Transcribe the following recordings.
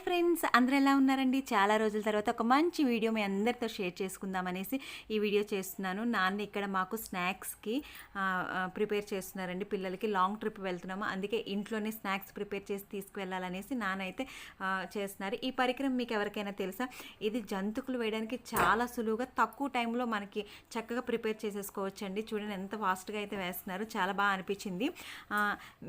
Friends, అందరూ ఎలా ఉన్నారండి? చాలా రోజుల తర్వాత ఒక మంచి వీడియో మీ అందరితో షేర్ చేసుకుందామనేసి ఈ వీడియో చేస్తున్నాను. నాన్న ఇక్కడ మాకు స్నాక్స్కి ప్రిపేర్ చేస్తున్నారండి. పిల్లలకి లాంగ్ ట్రిప్ వెళ్తున్నాము, అందుకే ఇంట్లోనే స్నాక్స్ ప్రిపేర్ చేసి తీసుకువెళ్ళాలనేసి నాన్న అయితే చేస్తున్నారు. ఈ పరికరం మీకు ఎవరికైనా తెలుసా? ఇది జంతుకులు వేయడానికి చాలా సులువుగా తక్కువ టైంలో మనకి చక్కగా ప్రిపేర్ చేసేసుకోవచ్చండి. చూడండి ఎంత ఫాస్ట్గా అయితే వేస్తున్నారు, చాలా బాగా అనిపించింది.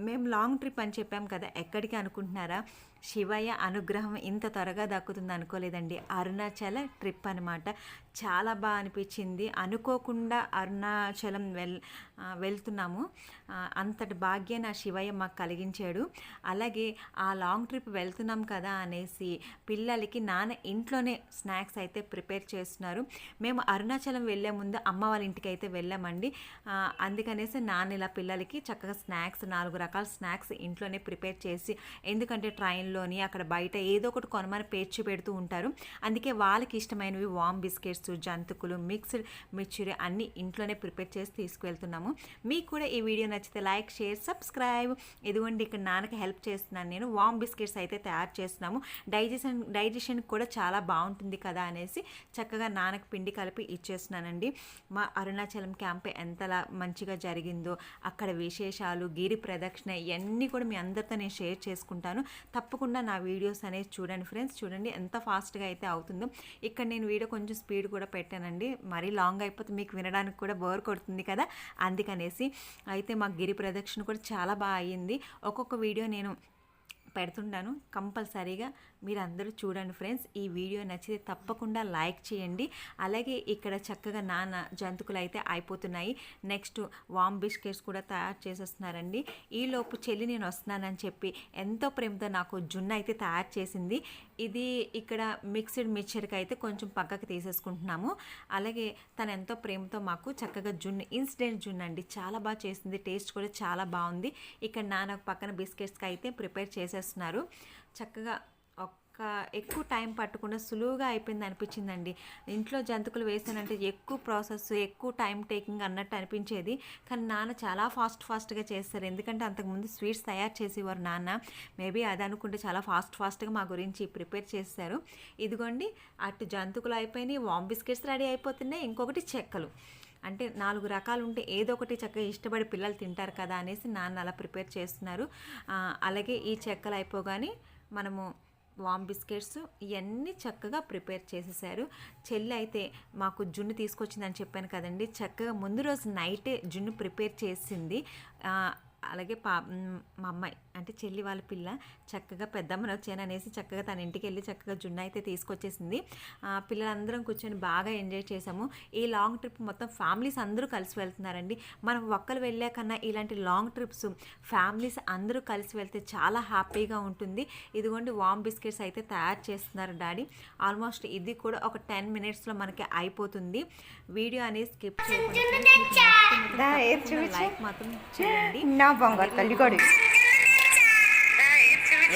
మేము లాంగ్ ట్రిప్ అని చెప్పాం కదా, ఎక్కడికి అనుకుంటున్నారా? శివయ్య అనుగ్రహం ఇంత త్వరగా దక్కుతుంది అనుకోలేదండి. అరుణాచల ట్రిప్ అనమాట. చాలా బాగా అనిపించింది. అనుకోకుండా అరుణాచలం వెళ్తున్నాము. అంతటి భాగ్యాన్ని ఆ శివయ్య మాకు కలిగించాడు. అలాగే ఆ లాంగ్ ట్రిప్ వెళ్తున్నాం కదా అనేసి పిల్లలకి నాన్న ఇంట్లోనే స్నాక్స్ అయితే ప్రిపేర్ చేస్తున్నారు. మేము అరుణాచలం వెళ్ళే ముందు అమ్మ వాళ్ళ ఇంటికి అయితే వెళ్ళామండి. అందుకనేసి నాన్న ఇలా పిల్లలకి చక్కగా స్నాక్స్ 4 రకాల స్నాక్స్ ఇంట్లోనే ప్రిపేర్ చేసి, ఎందుకంటే ట్రైన్లోని అక్కడ బయట ఏదో ఒకటి కొనమని పేర్చి పెడుతూ ఉంటారు. అందుకే వాళ్ళకి ఇష్టమైనవి వామ్ బిస్కెట్స్, జంతుకులు, మిక్స్డ్ మిర్చిరి అన్నీ ఇంట్లోనే ప్రిపేర్ చేసి తీసుకువెళ్తున్నాము. మీకు కూడా ఈ వీడియో నచ్చితే లైక్, షేర్, సబ్స్క్రైబ్. ఇదిగోండి ఇక్కడ నాన్నకి హెల్ప్ చేస్తున్నాను నేను. వామ్ బిస్కెట్స్ అయితే తయారు చేస్తున్నాము. డైజెషన్ కూడా చాలా బాగుంటుంది కదా అనేసి చక్కగా నాన్నకి పిండి కలిపి ఇచ్చేస్తున్నానండి. మా అరుణాచలం క్యాంప్ ఎంతలా మంచిగా జరిగిందో, అక్కడ విశేషాలు, గిరి ప్రదక్షిణ ఇవన్నీ కూడా మీ అందరితో నేను షేర్ చేసుకుంటాను. తప్పకుండా నా వీడియోస్ అనేది చూడండి ఫ్రెండ్స్. చూడండి ఎంత ఫాస్ట్గా అయితే అవుతుందో. ఇక్కడ నేను వీడియో కొంచెం స్పీడ్ కూడా పెట్టానండి, మరీ లాంగ్ అయిపోతే మీకు వినడానికి కూడా బోర్ కొడుతుంది కదా, అందుకనేసి. అయితే మాకు గిరి ప్రదక్షిణ కూడా చాలా బాగా అయ్యింది. ఒక్కొక్క వీడియో నేను పెడుతుంటాను, కంపల్సరీగా మీరు అందరూ చూడండి ఫ్రెండ్స్. ఈ వీడియో నచ్చితే తప్పకుండా లైక్ చేయండి. అలాగే ఇక్కడ చక్కగా నాన్న జంతుకులు అయితే అయిపోతున్నాయి. నెక్స్ట్ వామ్ బిస్కెట్స్ కూడా తయారు చేసేస్తున్నారండి. ఈలోపు చెల్లి నేను వస్తున్నానని చెప్పి ఎంతో ప్రేమతో నాకు జున్ను అయితే తయారు చేసింది. ఇది ఇక్కడ మిక్స్డ్ మిక్చర్కి అయితే కొంచెం పక్కకు తీసేసుకుంటున్నాము. అలాగే తను ఎంతో ప్రేమతో మాకు చక్కగా జున్ను, ఇన్స్టెంట్ జున్ను అండి, చాలా బాగా చేసింది. టేస్ట్ కూడా చాలా బాగుంది. ఇక్కడ నాన్న పక్కన బిస్కెట్స్కి అయితే ప్రిపేర్ చేసేస్తున్నారు. చక్కగా ఎక్కువ టైం పట్టకుండా సులువుగా అయిపోయింది అనిపించిందండి. ఇంట్లో జంతుకులు వేసానంటే ఎక్కువ ప్రాసెస్, ఎక్కువ టైం టేకింగ్ అన్నట్టు అనిపించేది. కానీ నాన్న చాలా ఫాస్ట్గా చేస్తారు. ఎందుకంటే అంతకుముందు స్వీట్స్ తయారు చేసేవారు నాన్న. మేబీ అది అనుకుంటే చాలా ఫాస్ట్గా మా గురించి ప్రిపేర్ చేస్తారు. ఇదిగోండి అటు జంతుకులు అయిపోయినాయి, వామ్ బిస్కెట్స్ రెడీ అయిపోతున్నాయి. ఇంకొకటి చెక్కలు, అంటే 4 రకాలు ఉంటే ఏదో ఒకటి చక్కగా ఇష్టపడి పిల్లలు తింటారు కదా అనేసి నాన్న అలా ప్రిపేర్ చేస్తున్నారు. అలాగే ఈ చెక్కలు అయిపోగానే మనము వామ్ బిస్కెట్స్ ఇవన్నీ చక్కగా ప్రిపేర్ చేసేసారు. చెల్లి అయితే మాకు జున్ను తీసుకొచ్చిందని చెప్పాను కదండి, చక్కగా ముందు రోజు నైటే జున్ను ప్రిపేర్ చేసింది. అలాగే మా అమ్మాయి అంటే చెల్లి వాళ్ళ పిల్ల చక్కగా పెద్దమ్మని వచ్చాననేసి చక్కగా తన ఇంటికి వెళ్ళి చక్కగా జున్ను అయితే తీసుకొచ్చేసింది. పిల్లలందరం కూర్చొని బాగా ఎంజాయ్ చేసాము. ఈ లాంగ్ ట్రిప్ మొత్తం ఫ్యామిలీస్ అందరూ కలిసి వెళ్తున్నారండి. మనం ఒక్కరు వెళ్ళాకన్నా ఇలాంటి లాంగ్ ట్రిప్స్ ఫ్యామిలీస్ అందరూ కలిసి వెళ్తే చాలా హ్యాపీగా ఉంటుంది. ఇదిగోండి వామ్ బిస్కెట్స్ అయితే తయారు చేస్తున్నారు డాడీ. ఆల్మోస్ట్ ఇది కూడా ఒక 10 మినిట్స్లో మనకి అయిపోతుంది. వీడియో అనేది స్కిప్ చేయకుండా లైక్ మాత్రం చేయండి. బంగారు తల్లిగాడు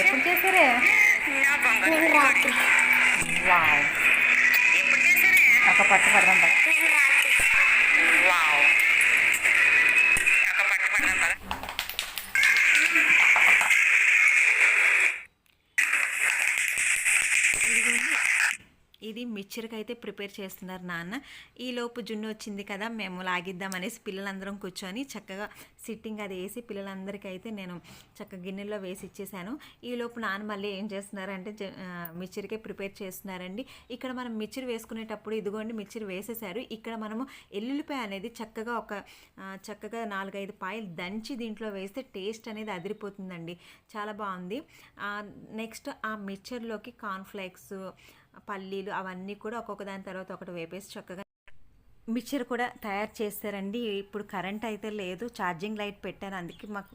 ఎప్పుడు చేశారే? ఒక పట్టు పడదాం కదా. ఇది మిక్చర్కి అయితే ప్రిపేర్ చేస్తున్నారు నాన్న. ఈలోపు జున్ను వచ్చింది కదా, మేము లాగిద్దాం అనేసి పిల్లలందరం కూర్చొని చక్కగా సిట్టింగ్ అది వేసి పిల్లలందరికీ అయితే నేను చక్కగా గిన్నెల్లో వేసి ఇచ్చేసాను. ఈలోపు నాన్న మళ్ళీ ఏం చేస్తున్నారంటే మిక్చర్కే ప్రిపేర్ చేస్తున్నారండి. ఇక్కడ మనం మిక్చర్ వేసుకునేటప్పుడు ఇదిగోండి మిక్చర్ వేసేసారు. ఇక్కడ మనము ఎల్లుల్లిపాయ అనేది చక్కగా 4-5 పాయలు దంచి దీంట్లో వేస్తే టేస్ట్ అనేది అదిరిపోతుందండి, చాలా బాగుంది. నెక్స్ట్ ఆ మిక్చర్లోకి కార్న్ఫ్లేక్స్, పల్లీలు అవన్నీ కూడా ఒక్కొక్క దాని తర్వాత ఒకటి వేపేసి చక్కగా మిక్చర్ కూడా తయారు చేస్తారండి. ఇప్పుడు కరెంట్ అయితే లేదు, ఛార్జింగ్ లైట్ పెట్టాను, అందుకే మాకు